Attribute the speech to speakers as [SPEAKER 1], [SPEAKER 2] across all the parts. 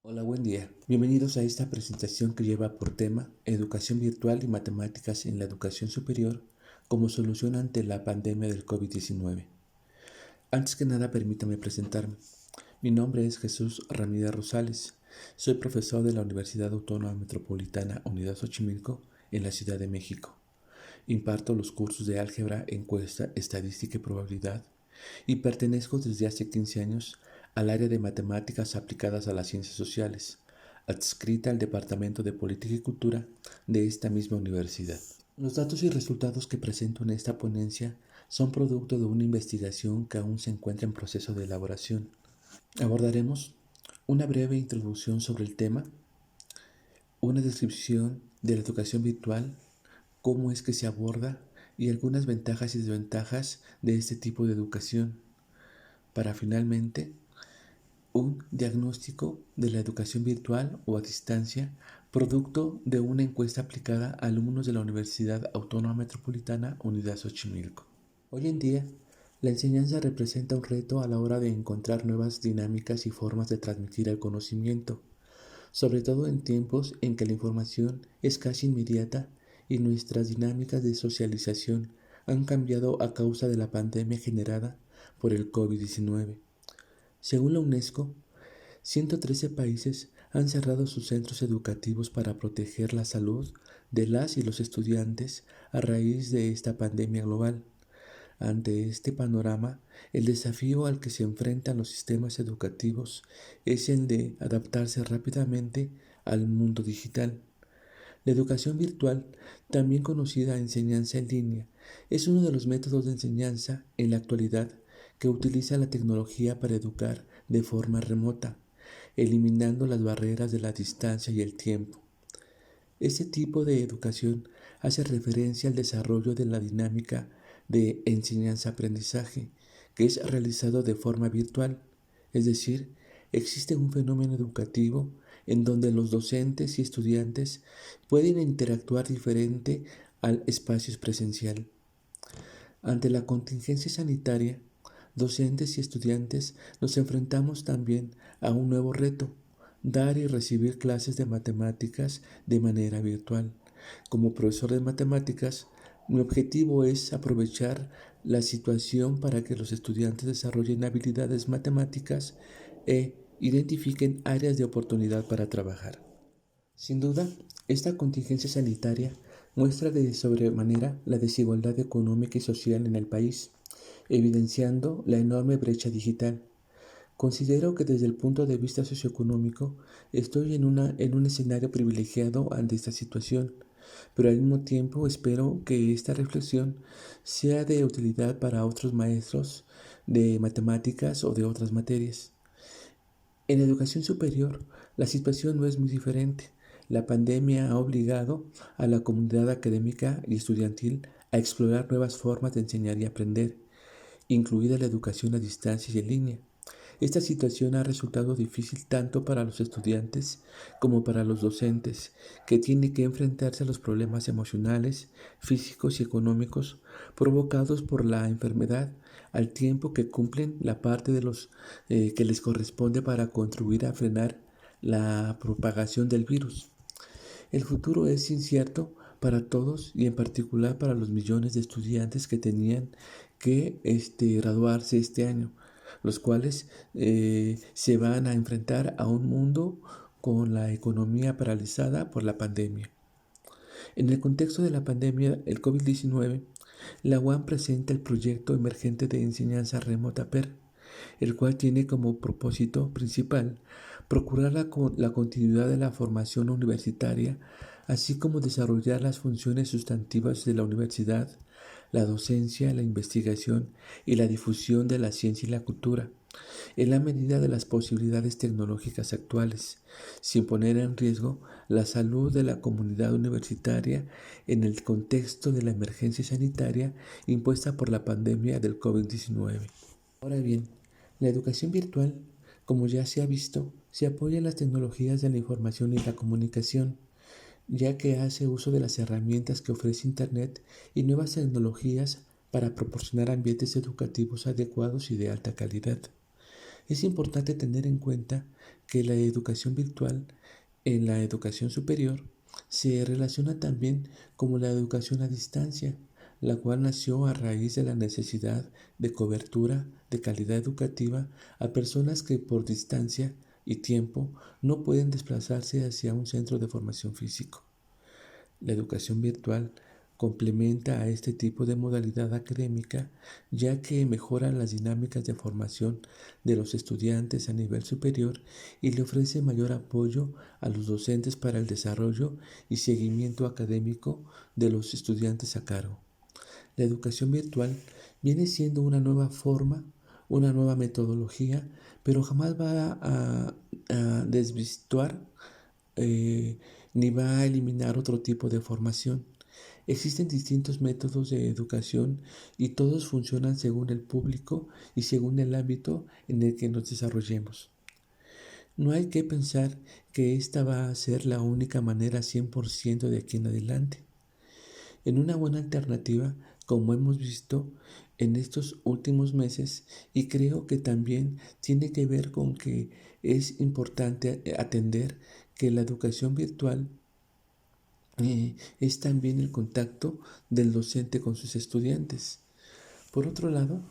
[SPEAKER 1] Hola, buen día. Bienvenidos a esta presentación que lleva por tema Educación virtual y matemáticas en la educación superior como solución ante la pandemia del COVID-19. Antes que nada, permítame presentarme. Mi nombre es Jesús Ramírez Rosales. Soy profesor de la Universidad Autónoma Metropolitana Unidad Xochimilco en la Ciudad de México. Imparto los cursos de álgebra, encuesta, estadística y probabilidad y pertenezco desde hace 15 años al área de matemáticas aplicadas a las ciencias sociales, adscrita al Departamento de Política y Cultura de esta misma universidad. Los datos y resultados que presento en esta ponencia son producto de una investigación que aún se encuentra en proceso de elaboración. Abordaremos una breve introducción sobre el tema, una descripción de la educación virtual, cómo es que se aborda y algunas ventajas y desventajas de este tipo de educación, para finalmente un diagnóstico de la educación virtual o a distancia, producto de una encuesta aplicada a alumnos de la Universidad Autónoma Metropolitana Unidad Xochimilco. Hoy en día, la enseñanza representa un reto a la hora de encontrar nuevas dinámicas y formas de transmitir el conocimiento, sobre todo en tiempos en que la información es casi inmediata y nuestras dinámicas de socialización han cambiado a causa de la pandemia generada por el COVID-19. Según la UNESCO, 113 países han cerrado sus centros educativos para proteger la salud de las y los estudiantes a raíz de esta pandemia global. Ante este panorama, el desafío al que se enfrentan los sistemas educativos es el de adaptarse rápidamente al mundo digital. La educación virtual, también conocida enseñanza en línea, es uno de los métodos de enseñanza en la actualidad que utiliza la tecnología para educar de forma remota, eliminando las barreras de la distancia y el tiempo. Este tipo de educación hace referencia al desarrollo de la dinámica de enseñanza-aprendizaje, que es realizado de forma virtual, es decir, existe un fenómeno educativo en donde los docentes y estudiantes pueden interactuar diferente al espacio presencial. Ante la contingencia sanitaria, docentes y estudiantes nos enfrentamos también a un nuevo reto: dar y recibir clases de matemáticas de manera virtual. Como profesor de matemáticas, mi objetivo es aprovechar la situación para que los estudiantes desarrollen habilidades matemáticas e identifiquen áreas de oportunidad para trabajar. Sin duda, esta contingencia sanitaria muestra de sobremanera la desigualdad económica y social en el país, evidenciando la enorme brecha digital. Considero que desde el punto de vista socioeconómico estoy en un escenario privilegiado ante esta situación, pero al mismo tiempo espero que esta reflexión sea de utilidad para otros maestros de matemáticas o de otras materias. En educación superior, la situación no es muy diferente. La pandemia ha obligado a la comunidad académica y estudiantil a explorar nuevas formas de enseñar y aprender, incluida la educación a distancia y en línea. Esta situación ha resultado difícil tanto para los estudiantes como para los docentes, que tienen que enfrentarse a los problemas emocionales, físicos y económicos provocados por la enfermedad, al tiempo que cumplen la parte de los que les corresponde para contribuir a frenar la propagación del virus. El futuro es incierto para todos y en particular para los millones de estudiantes que tenían que graduarse este año, los cuales se van a enfrentar a un mundo con la economía paralizada por la pandemia. En el contexto de la pandemia, el COVID-19, la UAM presenta el proyecto emergente de enseñanza remota PER, el cual tiene como propósito principal procurar la continuidad de la formación universitaria, así como desarrollar las funciones sustantivas de la universidad, la docencia, la investigación y la difusión de la ciencia y la cultura, en la medida de las posibilidades tecnológicas actuales, sin poner en riesgo la salud de la comunidad universitaria en el contexto de la emergencia sanitaria impuesta por la pandemia del COVID-19. Ahora bien, la educación virtual, como ya se ha visto, se apoya en las tecnologías de la información y la comunicación, ya que hace uso de las herramientas que ofrece Internet y nuevas tecnologías para proporcionar ambientes educativos adecuados y de alta calidad. Es importante tener en cuenta que la educación virtual en la educación superior se relaciona también como la educación a distancia, la cual nació a raíz de la necesidad de cobertura de calidad educativa a personas que por distancia y tiempo no pueden desplazarse hacia un centro de formación físico. La educación virtual complementa a este tipo de modalidad académica ya que mejora las dinámicas de formación de los estudiantes a nivel superior y le ofrece mayor apoyo a los docentes para el desarrollo y seguimiento académico de los estudiantes a cargo. La educación virtual viene siendo una nueva forma, una nueva metodología, pero jamás va a desvirtuar eh, ni va a eliminar otro tipo de formación. Existen distintos métodos de educación y todos funcionan según el público y según el ámbito en el que nos desarrollemos. No hay que pensar que esta va a ser la única manera 100% de aquí en adelante. En una buena alternativa, como hemos visto en estos últimos meses, y creo que también tiene que ver con que es importante atender que la educación virtual es también el contacto del docente con sus estudiantes. Por otro lado,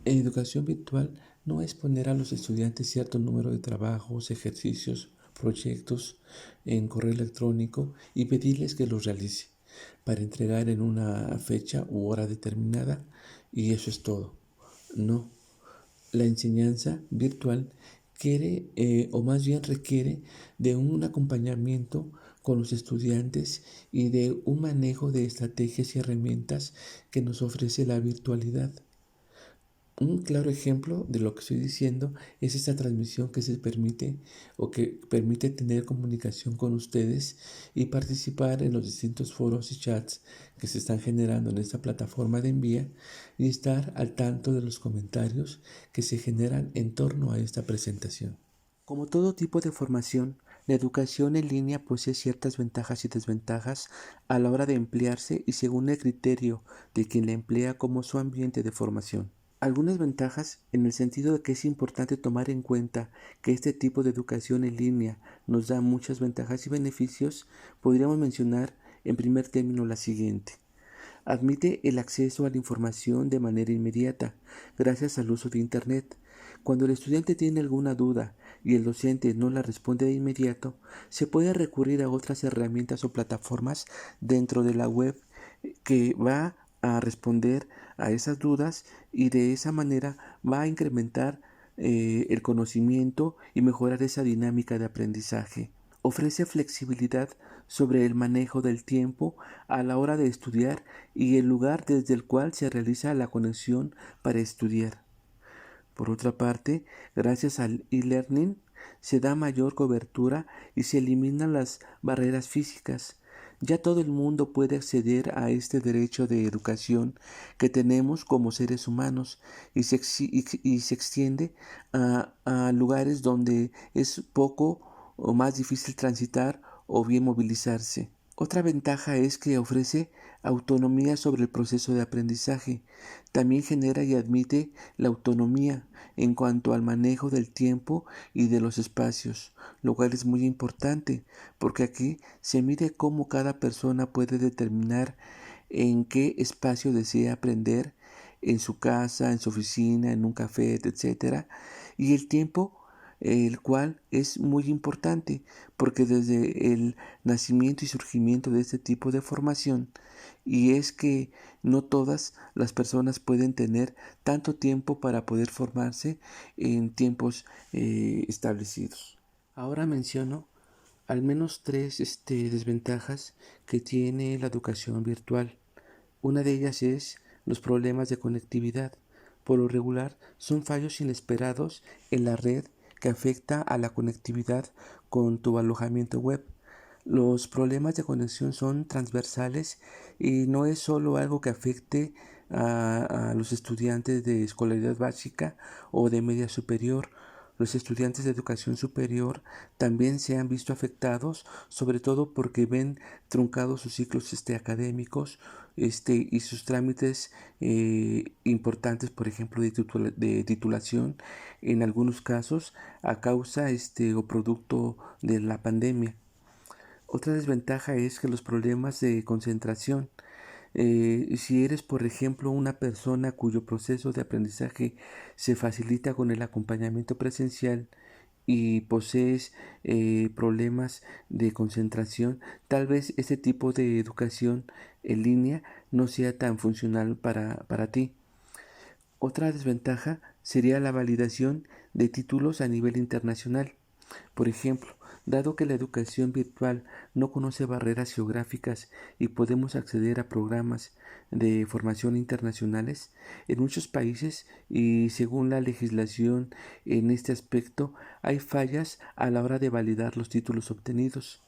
[SPEAKER 1] educación virtual no es poner a los estudiantes cierto número de trabajos, ejercicios, proyectos en correo electrónico y pedirles que los realice para entregar en una fecha u hora determinada y eso es todo. No, la enseñanza virtual quiere o más bien requiere de un acompañamiento con los estudiantes y de un manejo de estrategias y herramientas que nos ofrece la virtualidad. Un claro ejemplo de lo que estoy diciendo es esta transmisión que se permite o que permite tener comunicación con ustedes y participar en los distintos foros y chats que se están generando en esta plataforma de Envía y estar al tanto de los comentarios que se generan en torno a esta presentación. Como todo tipo de formación, la educación en línea posee ciertas ventajas y desventajas a la hora de emplearse y según el criterio de quien la emplea como su ambiente de formación. Algunas ventajas en el sentido de que es importante tomar en cuenta que este tipo de educación en línea nos da muchas ventajas y beneficios, podríamos mencionar en primer término la siguiente. Admite el acceso a la información de manera inmediata, gracias al uso de Internet. Cuando el estudiante tiene alguna duda y el docente no la responde de inmediato, se puede recurrir a otras herramientas o plataformas dentro de la web que va a responder a esas dudas y de esa manera va a incrementar el conocimiento y mejorar esa dinámica de aprendizaje. Ofrece flexibilidad sobre el manejo del tiempo a la hora de estudiar y el lugar desde el cual se realiza la conexión para estudiar. Por otra parte, gracias al e-learning se da mayor cobertura y se eliminan las barreras físicas. Ya todo el mundo puede acceder a este derecho de educación que tenemos como seres humanos y se extiende a lugares donde es poco o más difícil transitar o bien movilizarse. Otra ventaja es que ofrece autonomía sobre el proceso de aprendizaje. También genera y admite la autonomía en cuanto al manejo del tiempo y de los espacios, lo cual es muy importante porque aquí se mide cómo cada persona puede determinar en qué espacio desea aprender, en su casa, en su oficina, en un café, etcétera, y el tiempo el cual es muy importante porque desde el nacimiento y surgimiento de este tipo de formación y es que no todas las personas pueden tener tanto tiempo para poder formarse en tiempos establecidos. Ahora menciono al menos tres desventajas que tiene la educación virtual. Una de ellas es los problemas de conectividad. Por lo regular, son fallos inesperados en la red que afecta a la conectividad con tu alojamiento web. Los problemas de conexión son transversales y no es solo algo que afecte a los estudiantes de escolaridad básica o de media superior. Los estudiantes de educación superior también se han visto afectados, sobre todo porque ven truncados sus ciclos académicos y sus trámites importantes, por ejemplo, de titulación, en algunos casos a causa o producto de la pandemia. Otra desventaja es que los problemas de concentración, si eres, por ejemplo, una persona cuyo proceso de aprendizaje se facilita con el acompañamiento presencial y posees problemas de concentración, tal vez este tipo de educación en línea no sea tan funcional para ti. Otra desventaja sería la validación de títulos a nivel internacional. Por ejemplo, dado que la educación virtual no conoce barreras geográficas y podemos acceder a programas de formación internacionales, en muchos países y según la legislación en este aspecto hay fallas a la hora de validar los títulos obtenidos.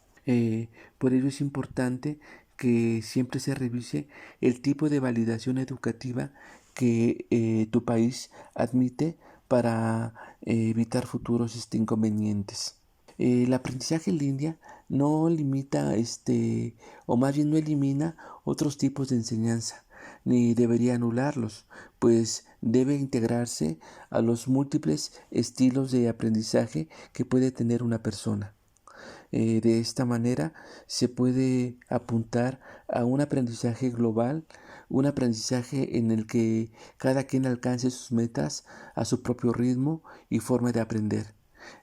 [SPEAKER 1] Por ello es importante que siempre se revise el tipo de validación educativa que tu país admite para evitar futuros inconvenientes. El aprendizaje en línea no limita o más bien no elimina otros tipos de enseñanza, ni debería anularlos, pues debe integrarse a los múltiples estilos de aprendizaje que puede tener una persona. De esta manera se puede apuntar a un aprendizaje global, un aprendizaje en el que cada quien alcance sus metas a su propio ritmo y forma de aprender.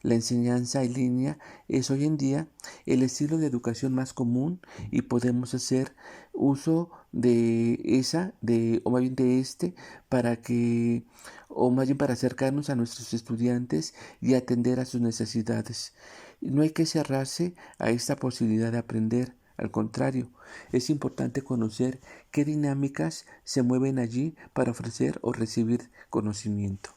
[SPEAKER 1] La enseñanza en línea es hoy en día el estilo de educación más común y podemos hacer uso de o más bien de para que, o más bien para acercarnos a nuestros estudiantes y atender a sus necesidades. No hay que cerrarse a esta posibilidad de aprender. Al contrario, es importante conocer qué dinámicas se mueven allí para ofrecer o recibir conocimiento.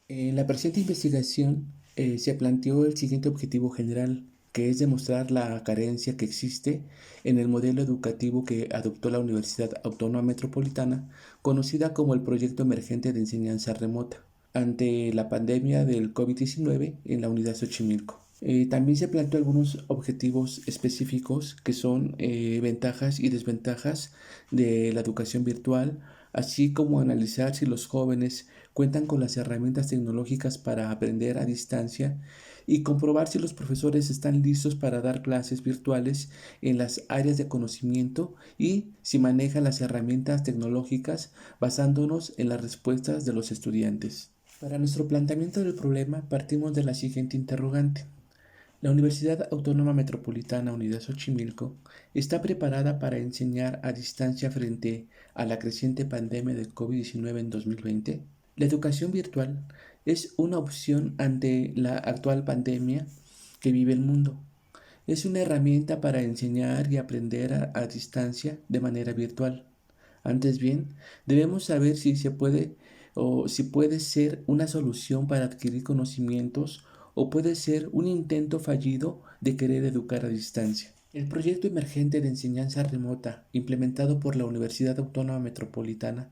[SPEAKER 1] En la presente investigación se planteó el siguiente objetivo general, que es demostrar la carencia que existe en el modelo educativo que adoptó la Universidad Autónoma Metropolitana, conocida como el Proyecto Emergente de Enseñanza Remota, ante la pandemia del COVID-19 en la Unidad Xochimilco. También se planteó algunos objetivos específicos que son ventajas y desventajas de la educación virtual, así como analizar si los jóvenes cuentan con las herramientas tecnológicas para aprender a distancia y comprobar si los profesores están listos para dar clases virtuales en las áreas de conocimiento y si manejan las herramientas tecnológicas basándonos en las respuestas de los estudiantes. Para nuestro planteamiento del problema partimos de la siguiente interrogante. La Universidad Autónoma Metropolitana Unidad Xochimilco está preparada para enseñar a distancia frente a la creciente pandemia del COVID-19 en 2020. La educación virtual es una opción ante la actual pandemia que vive el mundo. Es una herramienta para enseñar y aprender a distancia de manera virtual. Antes bien, debemos saber si se puede o si puede ser una solución para adquirir conocimientos o puede ser un intento fallido de querer educar a distancia. El proyecto emergente de enseñanza remota, implementado por la Universidad Autónoma Metropolitana,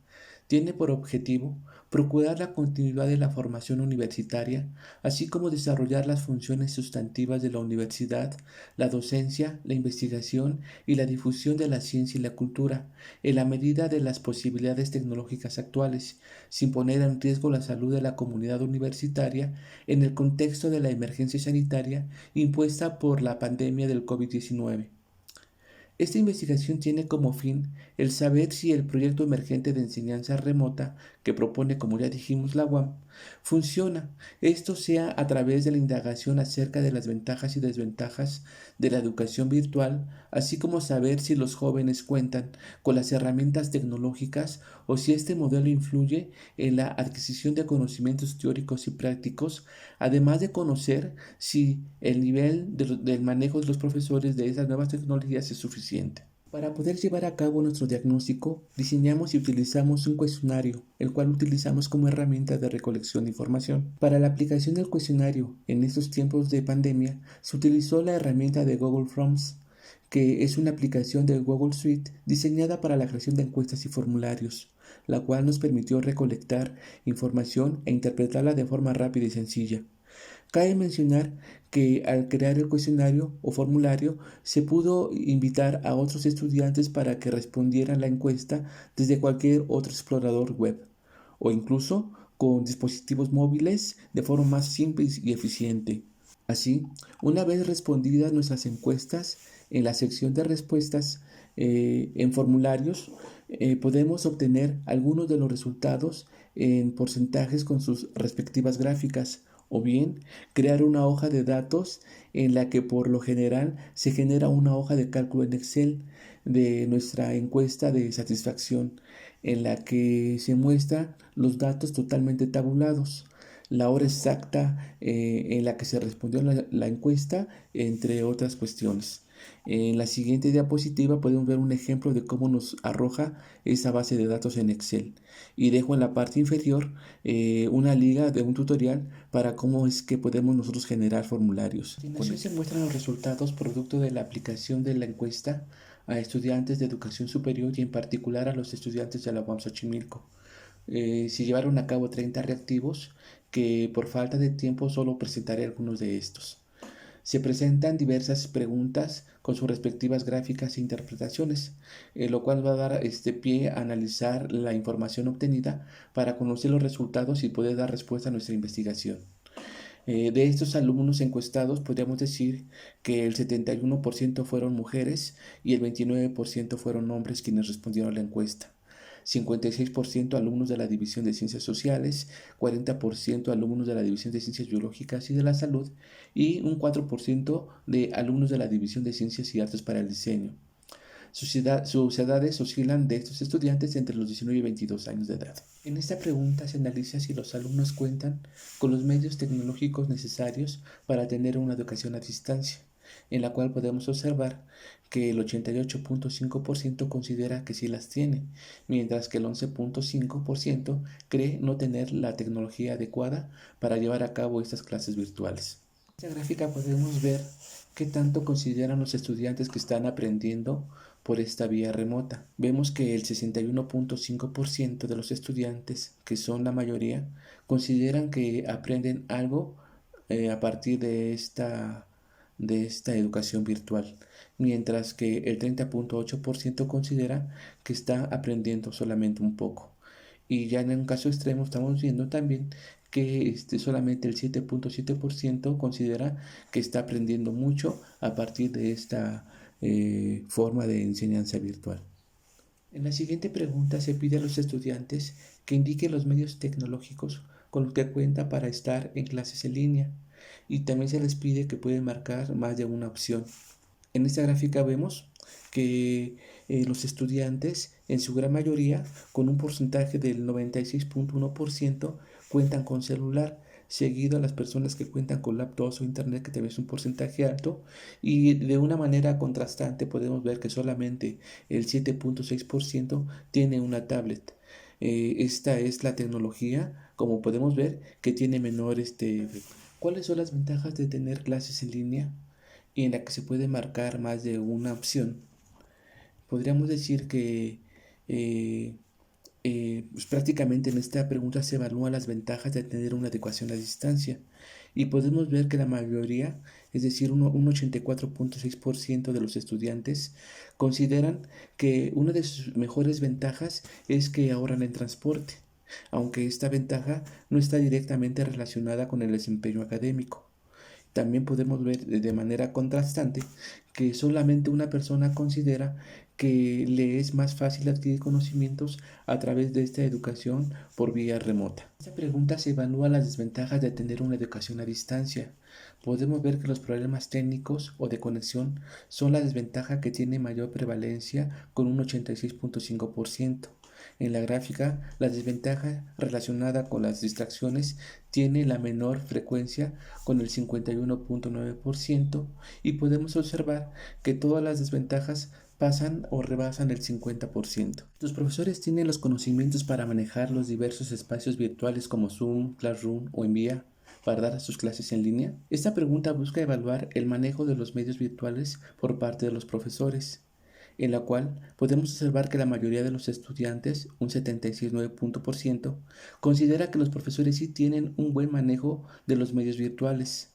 [SPEAKER 1] tiene por objetivo procurar la continuidad de la formación universitaria, así como desarrollar las funciones sustantivas de la universidad, la docencia, la investigación y la difusión de la ciencia y la cultura, en la medida de las posibilidades tecnológicas actuales, sin poner en riesgo la salud de la comunidad universitaria en el contexto de la emergencia sanitaria impuesta por la pandemia del COVID-19. Esta investigación tiene como fin el saber si el proyecto emergente de enseñanza remota que propone, como ya dijimos, la UAM, funciona. Esto sea a través de la indagación acerca de las ventajas y desventajas de la educación virtual, así como saber si los jóvenes cuentan con las herramientas tecnológicas o si este modelo influye en la adquisición de conocimientos teóricos y prácticos, además de conocer si el nivel del manejo de los profesores de esas nuevas tecnologías es suficiente. Para poder llevar a cabo nuestro diagnóstico, diseñamos y utilizamos un cuestionario, el cual utilizamos como herramienta de recolección de información. Para la aplicación del cuestionario en estos tiempos de pandemia, se utilizó la herramienta de Google Forms, que es una aplicación de Google Suite diseñada para la creación de encuestas y formularios, la cual nos permitió recolectar información e interpretarla de forma rápida y sencilla. Cabe mencionar que al crear el cuestionario o formulario se pudo invitar a otros estudiantes para que respondieran la encuesta desde cualquier otro explorador web o incluso con dispositivos móviles de forma más simple y eficiente. Así, una vez respondidas nuestras encuestas, en la sección de respuestas en formularios, podemos obtener algunos de los resultados en porcentajes con sus respectivas gráficas, o bien crear una hoja de datos en la que por lo general se genera una hoja de cálculo en Excel de nuestra encuesta de satisfacción, en la que se muestran los datos totalmente tabulados, la hora exacta en la que se respondió la encuesta, entre otras cuestiones. En la siguiente diapositiva podemos ver un ejemplo de cómo nos arroja esa base de datos en Excel. Y dejo en la parte inferior una liga de un tutorial para cómo es que podemos nosotros generar formularios. A continuación se muestran los resultados producto de la aplicación de la encuesta a estudiantes de educación superior y en particular a los estudiantes de la UAM Xochimilco. Se llevaron a cabo 30 reactivos que por falta de tiempo solo presentaré algunos de estos. Se presentan diversas preguntas con sus respectivas gráficas e interpretaciones, lo cual va a dar pie a analizar la información obtenida para conocer los resultados y poder dar respuesta a nuestra investigación. De estos alumnos encuestados, podríamos decir que el 71% fueron mujeres y el 29% fueron hombres quienes respondieron a la encuesta. 56% alumnos de la División de Ciencias Sociales, 40% alumnos de la División de Ciencias Biológicas y de la Salud y un 4% de alumnos de la División de Ciencias y Artes para el Diseño. Sus edades oscilan de estos estudiantes entre los 19 y 22 años de edad. En esta pregunta se analiza si los alumnos cuentan con los medios tecnológicos necesarios para tener una educación a distancia, en la cual podemos observar que el 88.5% considera que sí las tiene, mientras que el 11.5% cree no tener la tecnología adecuada para llevar a cabo estas clases virtuales. En esta gráfica podemos ver qué tanto consideran los estudiantes que están aprendiendo por esta vía remota. Vemos que el 61.5% de los estudiantes, que son la mayoría, consideran que aprenden algo a partir de esta educación virtual, mientras que el 30.8% considera que está aprendiendo solamente un poco. Y ya en un caso extremo estamos viendo también que solamente el 7.7% considera que está aprendiendo mucho a partir de esta forma de enseñanza virtual. En la siguiente pregunta se pide a los estudiantes que indiquen los medios tecnológicos con los que cuenta para estar en clases en línea y también se les pide que pueden marcar más de una opción. En esta gráfica vemos que los estudiantes, en su gran mayoría, con un porcentaje del 96.1%, cuentan con celular, seguido a las personas que cuentan con laptops o internet, que también es un porcentaje alto, y de una manera contrastante podemos ver que solamente el 7.6% tiene una tablet. Esta es la tecnología, como podemos ver, que tiene menor ¿Cuáles son las ventajas de tener clases en línea y en la que se puede marcar más de una opción? Podríamos decir que pues prácticamente en esta pregunta se evalúan las ventajas de tener una adecuación a distancia y podemos ver que la mayoría, es decir, un 84.6% de los estudiantes consideran que una de sus mejores ventajas es que ahorran en transporte, aunque esta ventaja no está directamente relacionada con el desempeño académico. También podemos ver de manera contrastante que solamente una persona considera que le es más fácil adquirir conocimientos a través de esta educación por vía remota. Esta pregunta se evalúa las desventajas de tener una educación a distancia. Podemos ver que los problemas técnicos o de conexión son la desventaja que tiene mayor prevalencia con un 86.5%. En la gráfica, la desventaja relacionada con las distracciones tiene la menor frecuencia con el 51.9% y podemos observar que todas las desventajas pasan o rebasan el 50%. Los profesores tienen los conocimientos para manejar los diversos espacios virtuales como Zoom, Classroom o Envía para dar sus clases en línea. Esta pregunta busca evaluar el manejo de los medios virtuales por parte de los profesores, en la cual podemos observar que la mayoría de los estudiantes, un 76.9%, considera que los profesores sí tienen un buen manejo de los medios virtuales.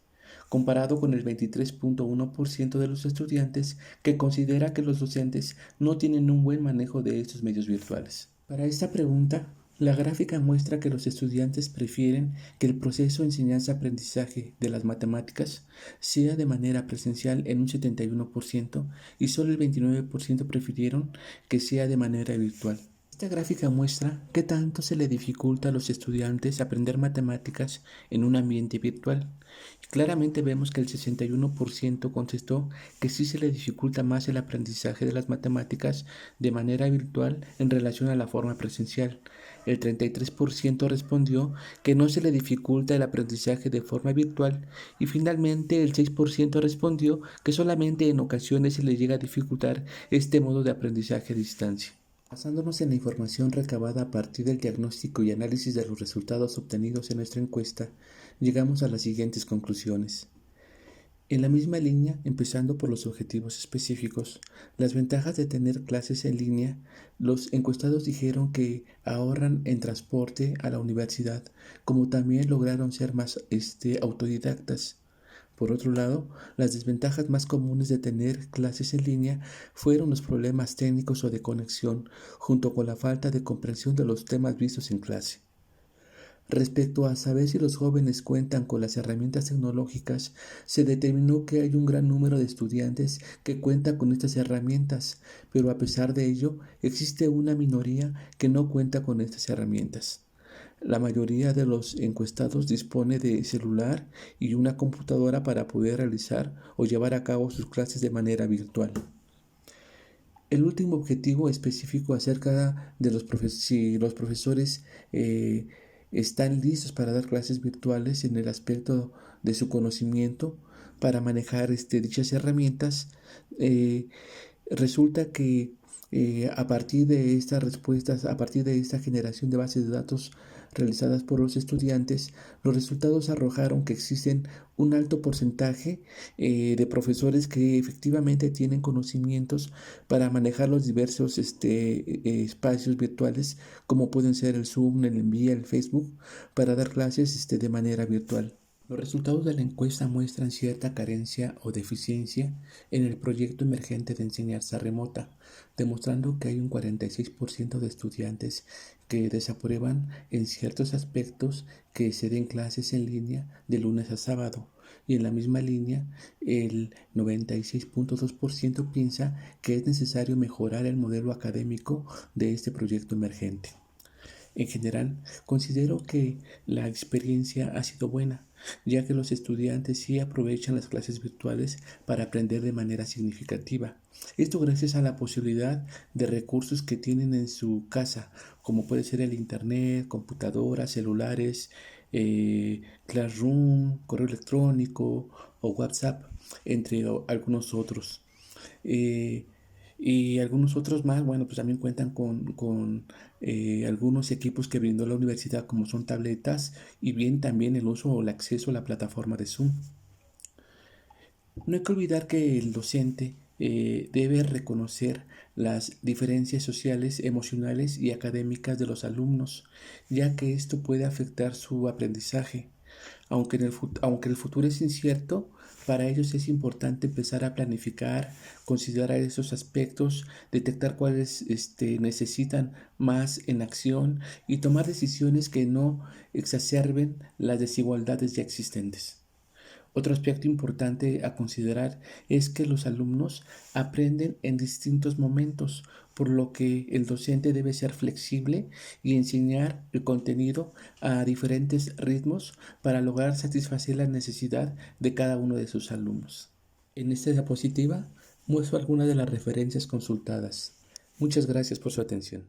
[SPEAKER 1] comparado con el 23.1% de los estudiantes que considera que los docentes no tienen un buen manejo de estos medios virtuales. Para esta pregunta, la gráfica muestra que los estudiantes prefieren que el proceso de enseñanza-aprendizaje de las matemáticas sea de manera presencial en un 71% y solo el 29% prefirieron que sea de manera virtual. Esta gráfica muestra qué tanto se le dificulta a los estudiantes aprender matemáticas en un ambiente virtual. Claramente vemos que el 61% contestó que sí se le dificulta más el aprendizaje de las matemáticas de manera virtual en relación a la forma presencial. El 33% respondió que no se le dificulta el aprendizaje de forma virtual y finalmente el 6% respondió que solamente en ocasiones se le llega a dificultar este modo de aprendizaje a distancia. Basándonos en la información recabada a partir del diagnóstico y análisis de los resultados obtenidos en nuestra encuesta, llegamos a las siguientes conclusiones. En la misma línea, empezando por los objetivos específicos, las ventajas de tener clases en línea, los encuestados dijeron que ahorran en transporte a la universidad, como también lograron ser más autodidactas. Por otro lado, las desventajas más comunes de tener clases en línea fueron los problemas técnicos o de conexión, junto con la falta de comprensión de los temas vistos en clase. Respecto a saber si los jóvenes cuentan con las herramientas tecnológicas, se determinó que hay un gran número de estudiantes que cuentan con estas herramientas, pero a pesar de ello, existe una minoría que no cuenta con estas herramientas. La mayoría de los encuestados dispone de celular y una computadora para poder realizar o llevar a cabo sus clases de manera virtual. El último objetivo específico acerca de si los profesores están listos para dar clases virtuales en el aspecto de su conocimiento para manejar dichas herramientas, resulta que a partir de estas respuestas, a partir de esta generación de bases de datos realizadas por los estudiantes, los resultados arrojaron que existen un alto porcentaje de profesores que efectivamente tienen conocimientos para manejar los diversos espacios virtuales, como pueden ser el Zoom, el Envía, el Facebook, para dar clases de manera virtual. Los resultados de la encuesta muestran cierta carencia o deficiencia en el proyecto emergente de enseñanza remota, demostrando que hay un 46% de estudiantes que desaprueban en ciertos aspectos que se den clases en línea de lunes a sábado. Y en la misma línea, el 96.2% piensa que es necesario mejorar el modelo académico de este proyecto emergente. En general, considero que la experiencia ha sido buena, ya que los estudiantes sí aprovechan las clases virtuales para aprender de manera significativa. Esto gracias a la posibilidad de recursos que tienen en su casa, como puede ser el internet, computadoras, celulares, Classroom, correo electrónico o WhatsApp, entre algunos otros. Eh, y algunos otros más, bueno, pues también cuentan con algunos equipos que brindó la universidad, como son tabletas y bien también el uso o el acceso a la plataforma de Zoom. No hay que olvidar que el docente debe reconocer las diferencias sociales, emocionales y académicas de los alumnos, ya que esto puede afectar su aprendizaje. Aunque el futuro es incierto, para ellos es importante empezar a planificar, considerar esos aspectos, detectar cuáles necesitan más en acción y tomar decisiones que no exacerben las desigualdades ya existentes. Otro aspecto importante a considerar es que los alumnos aprenden en distintos momentos, por lo que el docente debe ser flexible y enseñar el contenido a diferentes ritmos para lograr satisfacer la necesidad de cada uno de sus alumnos. En esta diapositiva muestro algunas de las referencias consultadas. Muchas gracias por su atención.